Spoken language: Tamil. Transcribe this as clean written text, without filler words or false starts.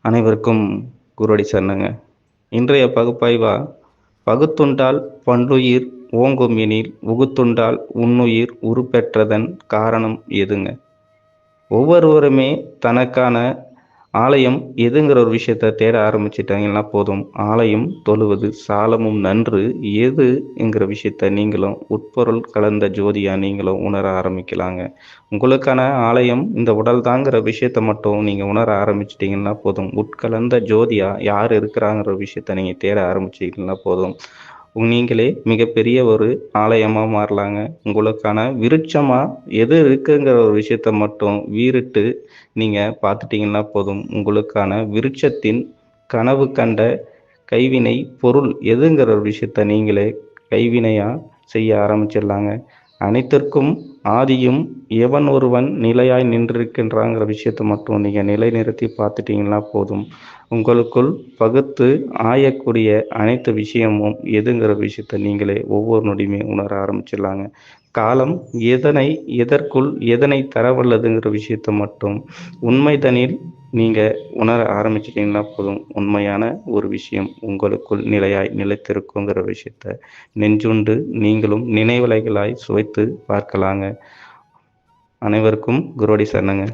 அனைவருக்கும் குருவடி சரணங்க. இன்றைய பகுப்பாய்வா, பகுத்துண்டால் பண்டுயிர் ஓங்கும் எனில் உகுத்துண்டால் உன்னுயிர் உருப்பெற்றதன் காரணம் எதுங்க? ஒவ்வொருவருமே தனக்கான ஆலயம் எதுங்கிற ஒரு விஷயத்த தேட ஆரம்பிச்சிட்டாங்கன்னா போதும். ஆலயம் தொழுவது சாலமும் நன்று எதுங்கிற விஷயத்த நீங்களும் உட்பொருள் கலந்த ஜோதியா நீங்களும் உணர ஆரம்பிக்கலாங்க. உங்களுக்கான ஆலயம் இந்த உடல் தாங்கிற விஷயத்த மட்டும் நீங்க உணர ஆரம்பிச்சிட்டீங்கன்னா போதும். உட்கலந்த ஜோதியா யார் இருக்கிறாங்கிற விஷயத்த நீங்க தேட ஆரம்பிச்சிட்டீங்கன்னா போதும். நீங்களே மிகப்பெரிய ஒரு ஆலயமா மாறலாங்க. உங்களுக்கான விருட்சமா எது இருக்குங்கிற ஒரு விஷயத்த மட்டும் வீறிட்டு நீங்க பார்த்துட்டீங்கன்னா போதும். உங்களுக்கான விருட்சத்தின் கனவு கண்ட கைவினை பொருள் எதுங்கிற ஒரு விஷயத்த நீங்களே கைவினையா செய்ய ஆரம்பிச்சிடலாங்க. அனைத்திற்கும் ஆதியும் எவன் ஒருவன் நிலையாய் நின்றிருக்கின்றாங்கிற விஷயத்த மட்டும் நீங்க நிலைநிறுத்தி பார்த்துட்டீங்கன்னா போதும். உங்களுக்குள் பகுத்து ஆயக்கூடிய அனைத்து விஷயமும் எதுங்கிற விஷயத்த நீங்களே ஒவ்வொரு நொடியுமே உணர ஆரம்பிச்சிடலாங்க. காலம் எதற்குள் எதனை தரவல்லதுங்கிற விஷயத்த மட்டும் உண்மைதனில் நீங்க உணர ஆரம்பிச்சிட்டீங்கன்னா போதும். உண்மையான ஒரு விஷயம் உங்களுக்குள் நிலையாய் நிலைத்திருக்குங்கிற விஷயத்த நெஞ்சுண்டு நீங்களும் நினைவலைகளாய் சுவைத்து பார்க்கலாங்க. அனைவருக்கும் குருவடி சரணங்க.